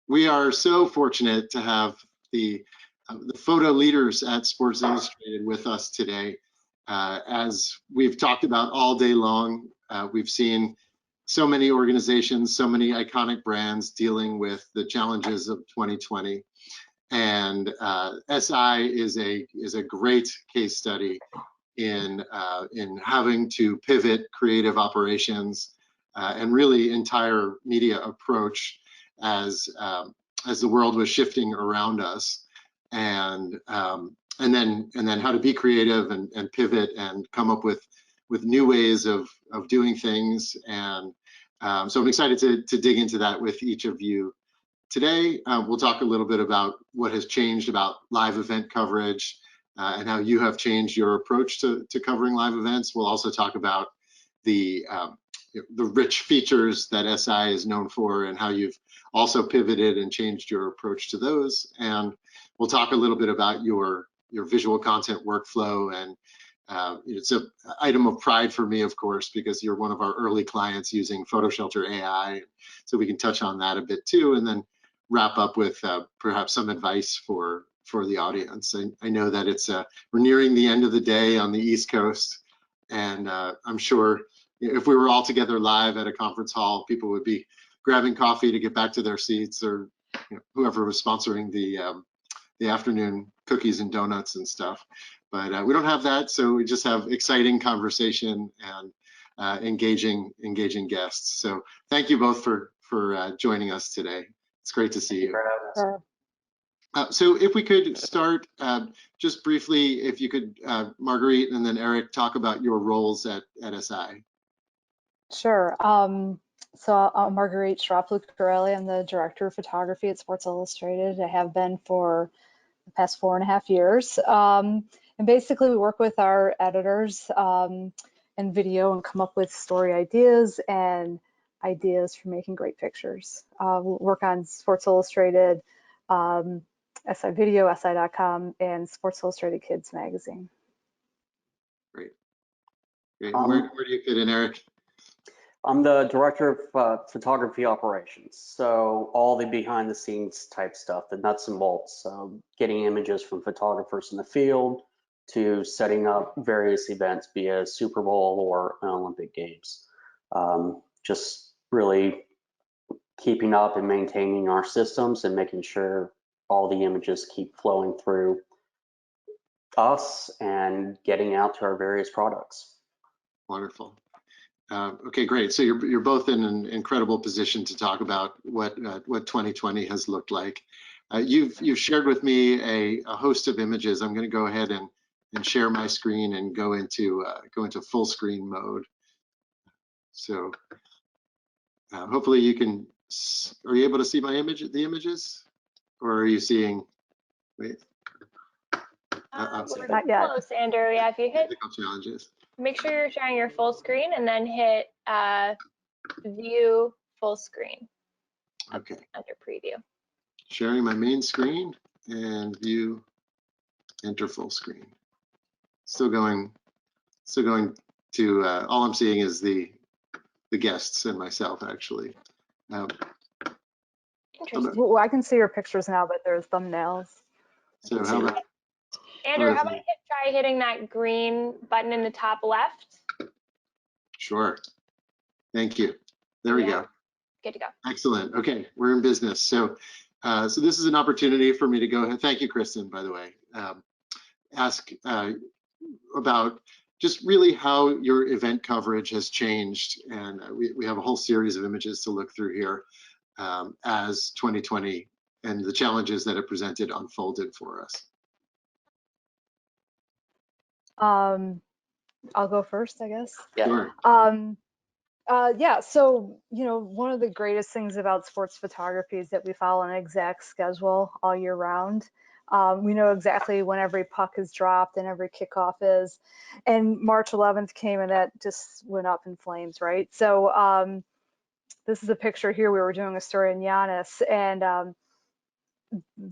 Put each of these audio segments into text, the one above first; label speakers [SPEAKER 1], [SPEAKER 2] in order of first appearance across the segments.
[SPEAKER 1] We are so fortunate to have the photo leaders at Sports Illustrated with us today. As we've talked about all day long, we've seen so many organizations, so many iconic brands dealing with the challenges of 2020. And SI is a great case study in having to pivot creative operations and really entire media approach as the world was shifting around us, and then how to be creative and pivot and come up with new ways of doing things. And so I'm excited to dig into that with each of you today. We'll talk a little bit about what has changed about live event coverage and how you have changed your approach to covering live events. We'll also talk about the rich features that SI is known for and how you've also pivoted and changed your approach to those. And we'll talk a little bit about your visual content workflow. And it's an item of pride for me, of course, because you're one of our early clients using PhotoShelter AI. So we can touch on that a bit too, and then wrap up with perhaps some advice for the audience. I know that we're nearing the end of the day on the East Coast, and I'm sure if we were all together live at a conference hall, people would be grabbing coffee to get back to their seats, or whoever was sponsoring the afternoon cookies and donuts and stuff. But we don't have that, so we just have exciting conversation and engaging guests. So thank you both for joining us today. It's great to see you. So if we could start just briefly, if you could, Marguerite and then Eric, talk about your roles at SI.
[SPEAKER 2] Sure. So I'm Marguerite Schropp-Lucarelli. I'm the Director of Photography at Sports Illustrated. I have been for the past 4.5 years. And basically we work with our editors in video and come up with story ideas and ideas for making great pictures. We'll work on Sports Illustrated, SI Video, SI.com, and Sports Illustrated Kids magazine.
[SPEAKER 1] Great. Where do you fit in, Eric?
[SPEAKER 3] I'm the Director of Photography Operations. So all the behind the scenes type stuff, the nuts and bolts, getting images from photographers in the field to setting up various events, be it a Super Bowl or an Olympic Games. Just really keeping up and maintaining our systems and making sure all the images keep flowing through us and getting out to our various products.
[SPEAKER 1] Wonderful. Okay, great. So you're both in an incredible position to talk about what 2020 has looked like. You've shared with me a host of images. I'm going to go ahead and share my screen and go into full screen mode. So hopefully you can. Are you able to see the images, or are you seeing? Wait.
[SPEAKER 4] We're close, Andrew. Yeah, if you hit
[SPEAKER 1] challenges.
[SPEAKER 4] Make sure you're sharing your full screen and then hit view full screen.
[SPEAKER 1] Okay.
[SPEAKER 4] Under preview.
[SPEAKER 1] Sharing my main screen and view enter full screen. Still going to all I'm seeing is the guests and myself actually.
[SPEAKER 4] Interesting.
[SPEAKER 2] Well, I can see your pictures now, but there's thumbnails.
[SPEAKER 1] So how about
[SPEAKER 4] Andrew, how about try hitting that green button in the top left?
[SPEAKER 1] Sure. Thank you. There we go.
[SPEAKER 4] Good to go.
[SPEAKER 1] Excellent. Okay, we're in business. So so this is an opportunity for me to go ahead. Thank you, Kristen, by the way. Ask about just really how your event coverage has changed. And we have a whole series of images to look through here as 2020 and the challenges that it presented unfolded for us.
[SPEAKER 2] I'll go first, I guess.
[SPEAKER 3] Yeah.
[SPEAKER 1] Sure.
[SPEAKER 2] Yeah, so, one of the greatest things about sports photography is that we follow an exact schedule all year round. We know exactly when every puck is dropped and every kickoff is. And March 11th came and that just went up in flames, right? So this is a picture here. We were doing a story in Giannis, and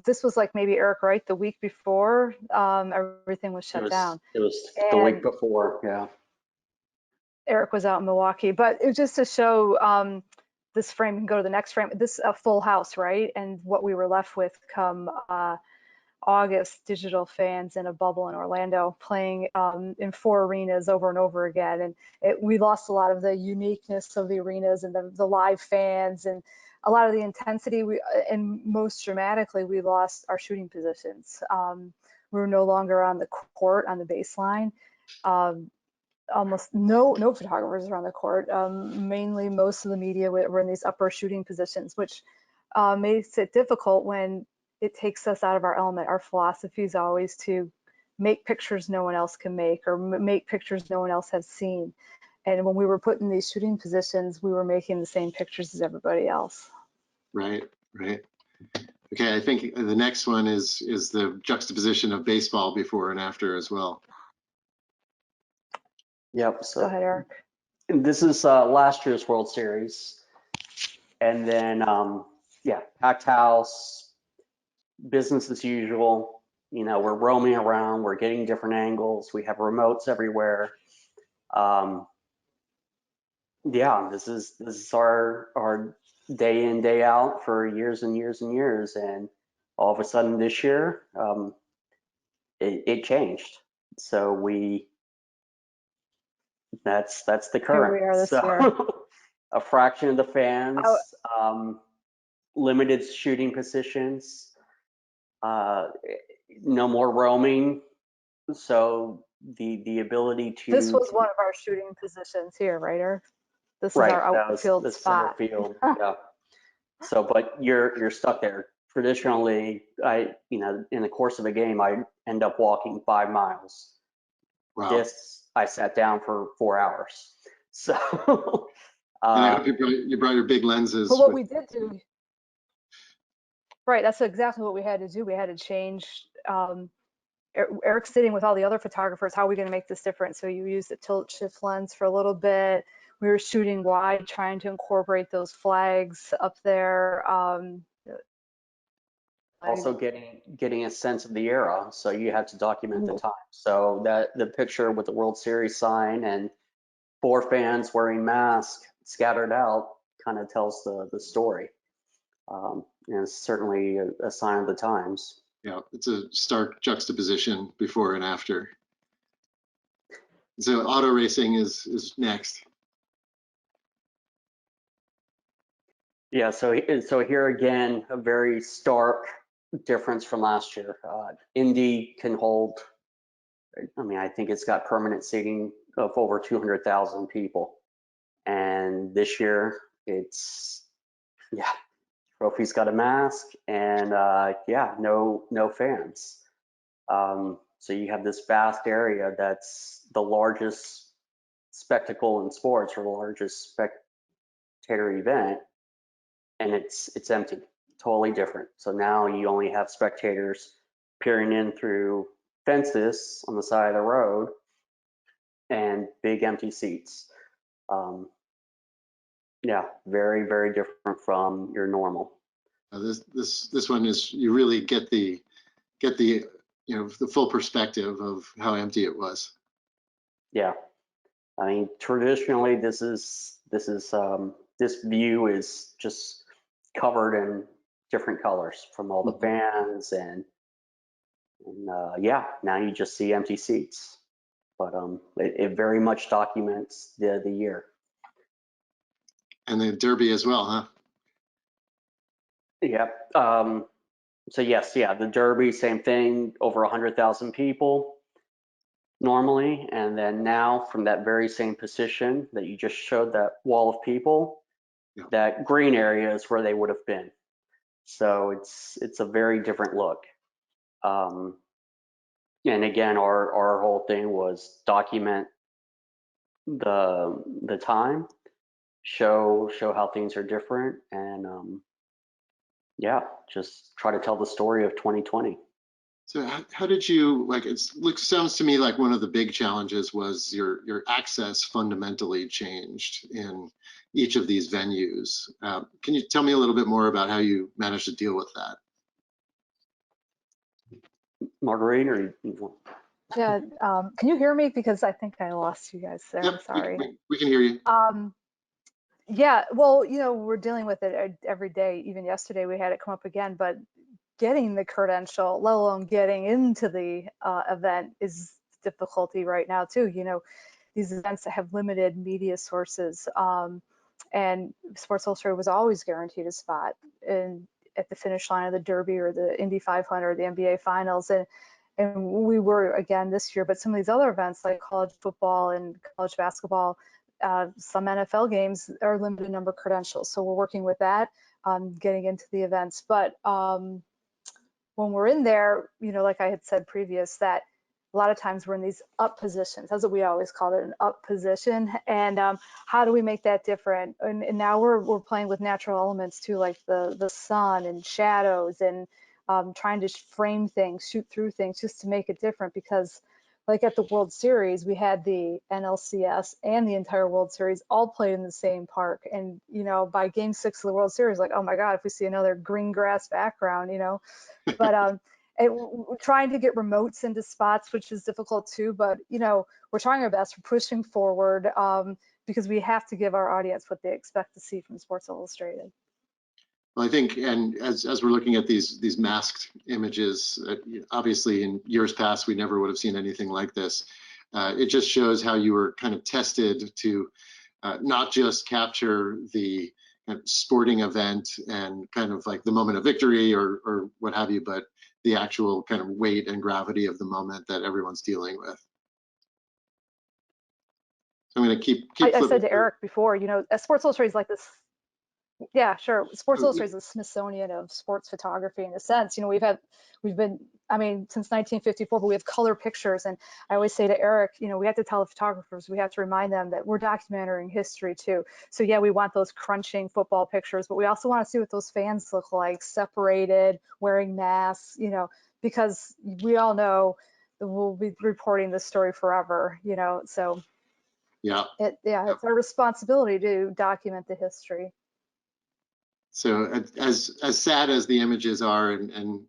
[SPEAKER 2] this was like maybe Eric Wright the week before everything was shut down.
[SPEAKER 3] It was the week before, yeah.
[SPEAKER 2] Eric was out in Milwaukee, but it was just to show this frame can go to the next frame. This a full house, right? And what we were left with come August, digital fans in a bubble in Orlando playing in 4 arenas over and over again. And we lost a lot of the uniqueness of the arenas and the live fans and a lot of the intensity. And most dramatically, we lost our shooting positions. We were no longer on the court, on the baseline. Almost no photographers around the court. Mainly most of the media were in these upper shooting positions, which makes it difficult when it takes us out of our element. Our philosophy is always to make pictures no one else can make, or make pictures no one else has seen. And when we were put in these shooting positions, we were making the same pictures as everybody else.
[SPEAKER 1] Right. Okay, I think the next one is the juxtaposition of baseball before and after as well.
[SPEAKER 3] Yep. So
[SPEAKER 2] Go ahead, Eric.
[SPEAKER 3] this is last year's World Series, and then yeah, packed house, business as usual. You know, we're roaming around, we're getting different angles, we have remotes everywhere. Yeah, this is our day in, day out for years and years and years, and all of a sudden this year it changed. So that's the current.
[SPEAKER 2] Here we are this
[SPEAKER 3] so
[SPEAKER 2] year.
[SPEAKER 3] a fraction of the fans, limited shooting positions, no more roaming. So the ability to.
[SPEAKER 2] This was one of our shooting positions here, right, Eric? This is our outfield
[SPEAKER 3] the
[SPEAKER 2] spot.
[SPEAKER 3] center field. Yeah. So, but you're stuck there. Traditionally, in the course of a game, I end up walking 5 miles.
[SPEAKER 1] Wow.
[SPEAKER 3] This, I sat down for 4 hours. So.
[SPEAKER 1] And I hope you brought your big lenses.
[SPEAKER 2] But what we did do, right, that's exactly what we had to do. We had to change. Eric's sitting with all the other photographers. How are we going to make this different? So you use the tilt shift lens for a little bit. We were shooting wide, trying to incorporate those flags up there.
[SPEAKER 3] Also getting a sense of the era, so you had to document the time. So that the picture with the World Series sign and 4 fans wearing masks scattered out kind of tells the story. And it's certainly a sign of the times.
[SPEAKER 1] Yeah, it's a stark juxtaposition before and after. So auto racing is next.
[SPEAKER 3] Yeah, so here again, a very stark difference from last year. Indy can hold, I mean, I think it's got permanent seating of over 200,000 people. And this year it's, yeah, trophy's got a mask and yeah, no fans. So you have this vast area that's the largest spectacle in sports, or the largest spectator event, and it's empty, totally different. So now you only have spectators peering in through fences on the side of the road and big empty seats. Yeah, very, very different from your normal.
[SPEAKER 1] This one is, you really get the the full perspective of how empty it was.
[SPEAKER 3] Yeah, I mean, traditionally this view is just covered in different colors from all the fans, and yeah, now you just see empty seats. But it very much documents the year.
[SPEAKER 1] And the Derby as well, huh?
[SPEAKER 3] Yep. So yes, yeah, the Derby, same thing, over 100,000 people normally, and then now from that very same position that you just showed, that wall of people,
[SPEAKER 1] yeah,
[SPEAKER 3] that green area is where they would have been. So it's a very different look. And again, our whole thing was document the time, show how things are different, and yeah, just try to tell the story of 2020.
[SPEAKER 1] So how did you, like, sounds to me like one of the big challenges was your access fundamentally changed in each of these venues. Can you tell me a little bit more about how you managed to deal with that?
[SPEAKER 3] Marguerite, or you?
[SPEAKER 2] Yeah, can you hear me? Because I think I lost you guys there.
[SPEAKER 1] Yep,
[SPEAKER 2] I'm sorry.
[SPEAKER 1] we can hear you.
[SPEAKER 2] Yeah, well, we're dealing with it every day. Even yesterday, we had it come up again. But getting the credential, let alone getting into the event, is difficulty right now too. These events that have limited media sources, and Sports Illustrated was always guaranteed a spot at the finish line of the Derby or the Indy 500, the NBA Finals, and we were again this year. But some of these other events like college football and college basketball, some NFL games are limited number of credentials. So we're working with that, getting into the events. But when we're in there, like I had said previous, that a lot of times we're in these up positions. That's what we always called it, an up position. And how do we make that different? And now we're playing with natural elements too, like the sun and shadows, and trying to frame things, shoot through things, just to make it different. Because like at the World Series, we had the NLCS and the entire World Series all played in the same park. And by Game 6 of the World Series, like, oh my God, if we see another green grass background, but trying to get remotes into spots, which is difficult too. But we're trying our best. We're pushing forward, because we have to give our audience what they expect to see from Sports Illustrated.
[SPEAKER 1] Well, I think, and as we're looking at these masked images, obviously in years past we never would have seen anything like this. It just shows how you were kind of tested to not just capture the sporting event and kind of like the moment of victory or what have you, but the actual kind of weight and gravity of the moment that everyone's dealing with. So I'm going to keep
[SPEAKER 2] I said to
[SPEAKER 1] through.
[SPEAKER 2] Eric before, Sports Illustrated is like this. Yeah, sure. Sports Illustrated is the Smithsonian of sports photography in a sense. We've been, since 1954, but we have color pictures. And I always say to Eric, we have to tell the photographers, we have to remind them that we're documenting history too. So yeah, we want those crunching football pictures, but we also want to see what those fans look like, separated, wearing masks, because we all know that we'll be reporting this story forever, so
[SPEAKER 1] Yeah.
[SPEAKER 2] It's our responsibility to document the history.
[SPEAKER 1] So as sad as the images are, and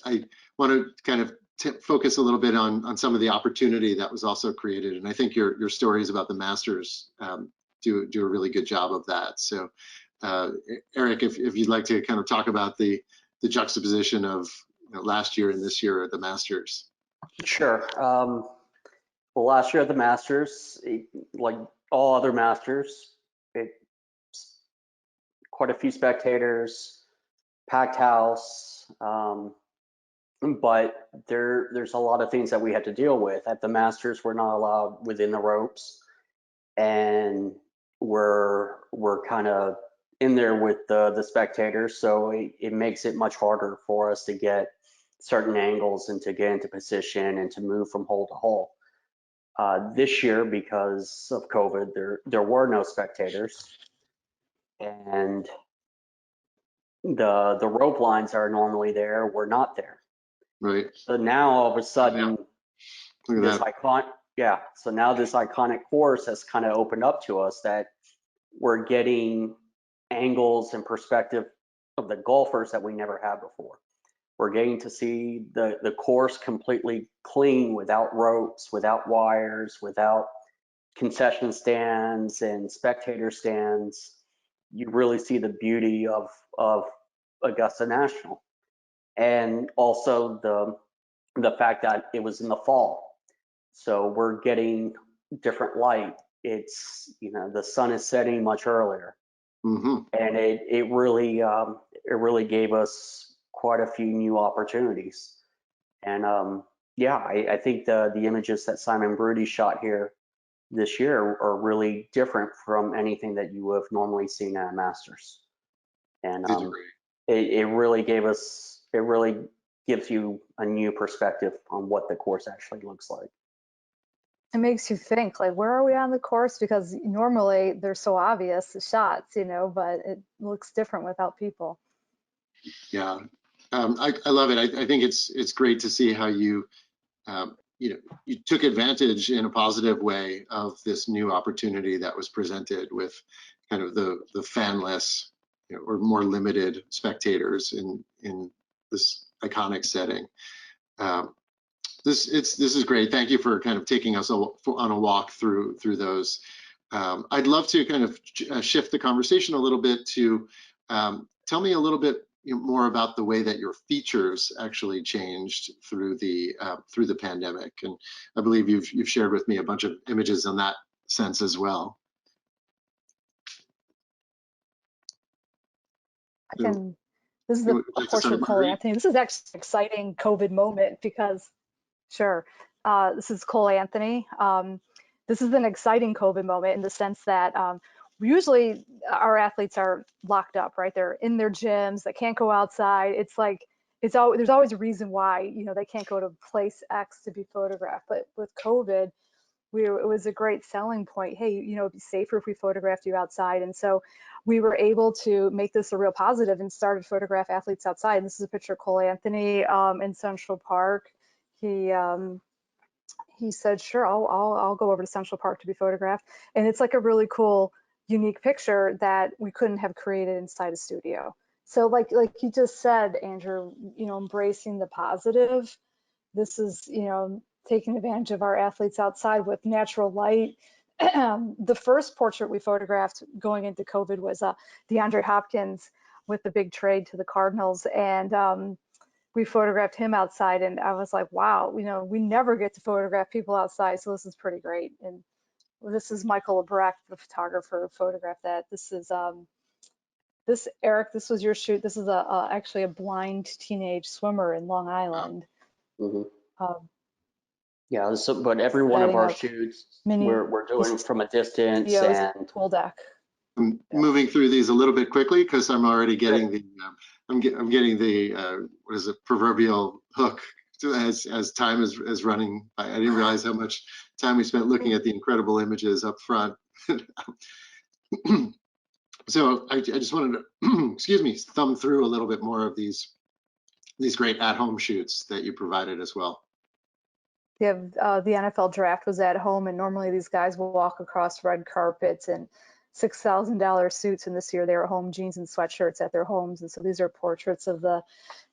[SPEAKER 1] I want to kind of focus a little bit on some of the opportunity that was also created, and I think your stories about the Masters do a really good job of that. So Eric, if you'd like to kind of talk about the juxtaposition of last year and this year at the Masters.
[SPEAKER 3] Sure. Well, last year at the Masters, like all other Masters, quite a few spectators, packed house, but there's a lot of things that we had to deal with. At the Masters, we're not allowed within the ropes, and we're kind of in there with the spectators, so it makes it much harder for us to get certain angles and to get into position and to move from hole to hole. This year, because of COVID, there were no spectators, and the rope lines that are normally there were not there.
[SPEAKER 1] Right.
[SPEAKER 3] So now all of a sudden,
[SPEAKER 1] this
[SPEAKER 3] so now this iconic course has kind of opened up to us, that we're getting angles and perspective of the golfers that we never had before. We're getting to see the course completely clean, without ropes, without wires, without concession stands and spectator stands. You really see the beauty of Augusta National, and also the fact that it was in the fall, so we're getting different light. It's the sun is setting much earlier, and it really gave us quite a few new opportunities. And I think the images that Simon Brody shot here this year are really different from anything that you have normally seen at a Masters. And it really gives you a new perspective on what the course actually looks like.
[SPEAKER 2] It makes you think, like, where are we on the course? Because normally they're so obvious, the shots, but it looks different without people.
[SPEAKER 1] Yeah, I love it. I think it's great to see how you you took advantage in a positive way of this new opportunity that was presented with kind of the fanless or more limited spectators in this iconic setting. This is great. Thank you for kind of taking us on a walk through those. I'd love to kind of shift the conversation a little bit to tell me a little bit more about the way that your features actually changed through the pandemic. And I believe you've shared with me a bunch of images in that sense as well.
[SPEAKER 2] This is a portrait of Cole Anthony. This is actually an exciting COVID moment because, sure, this is Cole Anthony. This is an exciting COVID moment in the sense that usually our athletes are locked up, right? They're in their gyms, they can't go outside. It's like, there's always a reason why, they can't go to place X to be photographed. But with COVID, it was a great selling point. Hey, it'd be safer if we photographed you outside. And so we were able to make this a real positive and started photograph athletes outside. And this is a picture of Cole Anthony in Central Park. He said, sure, I'll go over to Central Park to be photographed. And it's like a really cool, unique picture that we couldn't have created inside a studio. So like you just said, Andrew, embracing the positive. This is, taking advantage of our athletes outside with natural light. The first portrait we photographed going into COVID was DeAndre Hopkins with the big trade to the Cardinals. And we photographed him outside, and I was like, wow, we never get to photograph people outside, so this is pretty great. And this is Michael Lebrecht, the photographer, who photographed that. This is Eric, this was your shoot. This is actually a blind teenage swimmer in Long Island.
[SPEAKER 3] Mm-hmm. Yeah, but every one of our shoots, we're doing from a distance and
[SPEAKER 2] pool deck.
[SPEAKER 1] I'm moving through these a little bit quickly because I'm already getting the I'm getting the what is it, proverbial hook as time is running. I didn't realize how much time we spent looking at the incredible images up front. So I just wanted to excuse me, thumb through a little bit more of these great at-home shoots that you provided as well.
[SPEAKER 2] Yeah, the NFL draft was at home, and normally these guys will walk across red carpets and $6,000 suits, and this year they were home jeans and sweatshirts at their homes. And so these are portraits of the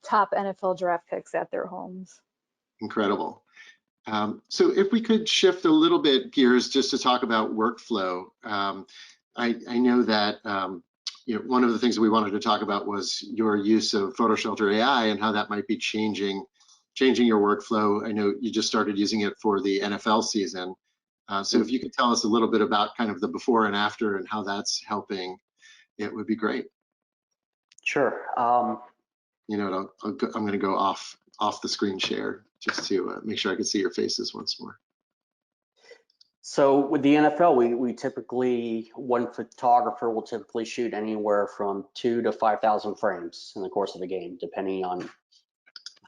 [SPEAKER 2] top NFL draft picks at their homes. Incredible.
[SPEAKER 1] So if we could shift a little bit gears just to talk about workflow. I know that one of the things that we wanted to talk about was your use of PhotoShelter AI and how that might be changing your workflow. I know you just started using it for the NFL season. So if you could tell us a little bit about kind of the before and after and how that's helping, it would be great.
[SPEAKER 3] Sure.
[SPEAKER 1] I'm going to go off the screen share just to make sure I can see your faces once more.
[SPEAKER 3] So with the NFL, we typically, one photographer will typically shoot anywhere from 2,000 to 5,000 frames in the course of a game, depending on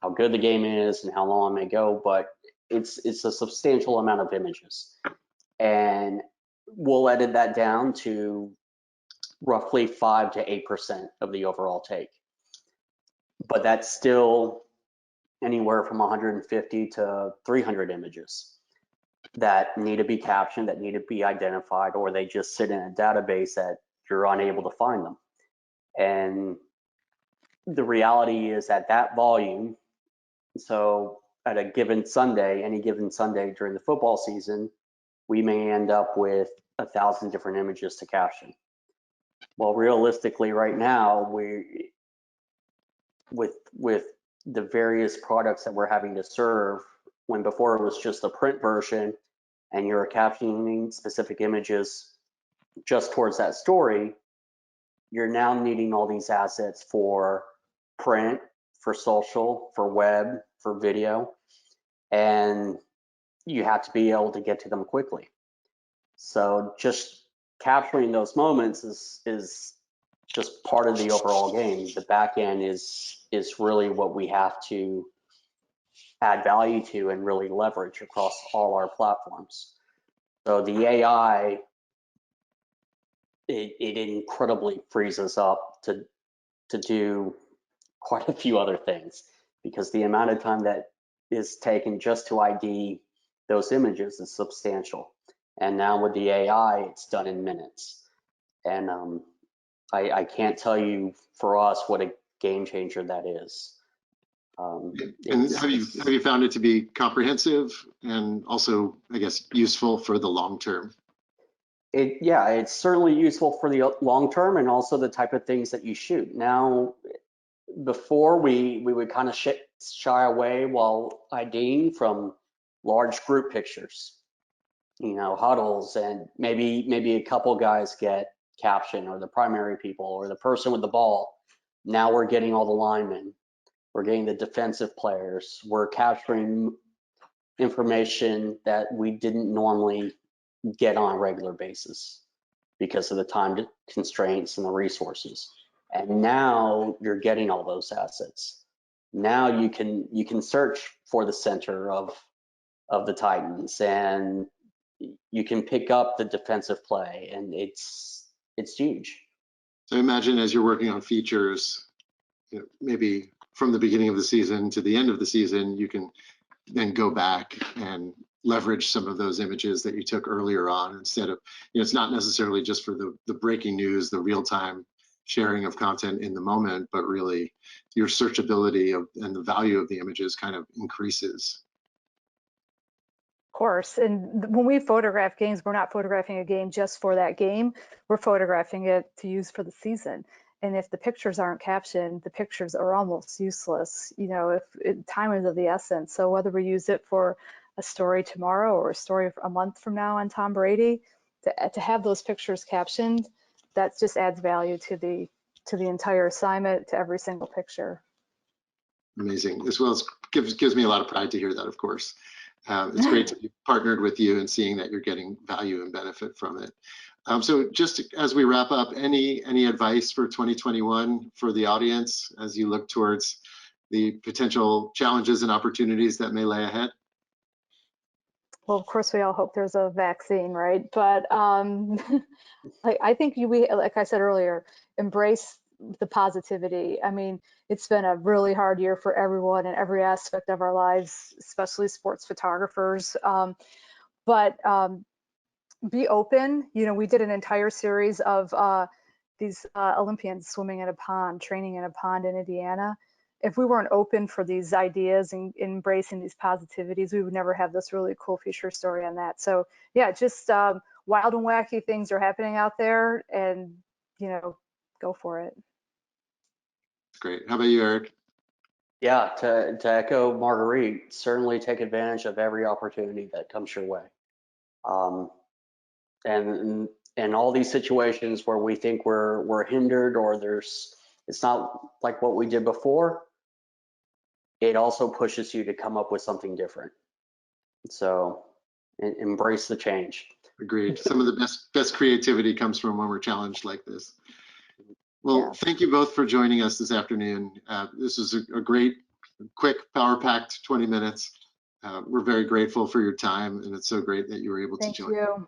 [SPEAKER 3] how good the game is and how long it may go, but it's a substantial amount of images. And we'll edit that down to roughly 5 to 8% of the overall take. But that's still anywhere from 150 to 300 images that need to be captioned, that need to be identified, or they just sit in a database that you're unable to find them. And the reality is at that volume, so at a given Sunday, any given Sunday during the football season, we may end up with 1,000 different images to caption. Well, realistically right now, with the various products that we're having to serve, when before it was just a print version and you're captioning specific images just towards that story, you're now needing all these assets for print, for social, for web, for video, and you have to be able to get to them quickly. So just capturing those moments is just part of the overall game. The back end is really what we have to add value to and really leverage across all our platforms. So the AI, it incredibly frees us up to do quite a few other things, because the amount of time that is taken just to ID those images is substantial. And now with the AI, it's done in minutes. And I can't tell you for us what a game changer that is.
[SPEAKER 1] And have you found it to be comprehensive and also, I guess, useful for the long term?
[SPEAKER 3] Yeah, it's certainly useful for the long term and also the type of things that you shoot. Now, before we would kind of shy away while IDing from large group pictures, huddles, and maybe a couple guys get caption, or the primary people, or the person with the ball. Now we're getting all the linemen, we're getting the defensive players, we're capturing information that we didn't normally get on a regular basis because of the time constraints and the resources. And now you're getting all those assets. Now you can search for the center of the Titans, and you can pick up the defensive play, and it's huge.
[SPEAKER 1] So imagine as you're working on features, maybe from the beginning of the season to the end of the season, you can then go back and leverage some of those images that you took earlier on, instead of, it's not necessarily just for the breaking news, the real-time sharing of content in the moment, but really your searchability and the value of the images kind of increases.
[SPEAKER 2] Of course, and when we photograph games, we're not photographing a game just for that game. We're photographing it to use for the season. And if the pictures aren't captioned, the pictures are almost useless. If time is of the essence. So whether we use it for a story tomorrow or a story a month from now on Tom Brady, to have those pictures captioned, that just adds value to the entire assignment, to every single picture.
[SPEAKER 1] Amazing. As well as gives me a lot of pride to hear that, of course. It's great to be partnered with you and seeing that you're getting value and benefit from it. So just as we wrap up, any advice for 2021 for the audience as you look towards the potential challenges and opportunities that may lay ahead?
[SPEAKER 2] Well, of course, we all hope there's a vaccine, right? But I think we, like I said earlier, embrace the positivity. I mean, it's been a really hard year for everyone in every aspect of our lives, especially sports photographers. But be open. We did an entire series of these Olympians swimming in a pond, training in a pond in Indiana. If we weren't open for these ideas and embracing these positivities, we would never have this really cool feature story on that. So yeah, just wild and wacky things are happening out there, and go for it.
[SPEAKER 1] Great. How about you, Eric?
[SPEAKER 3] Yeah, to echo Marguerite, certainly take advantage of every opportunity that comes your way. And all these situations where we think we're hindered, or it's not like what we did before, it also pushes you to come up with something different. So embrace the change.
[SPEAKER 1] Agreed. Some of the best creativity comes from when we're challenged like this. Well, yeah. Thank you both for joining us this afternoon. This was a great, quick, power-packed 20 minutes. We're very grateful for your time, and it's so great that you were able to join.
[SPEAKER 2] Thank you.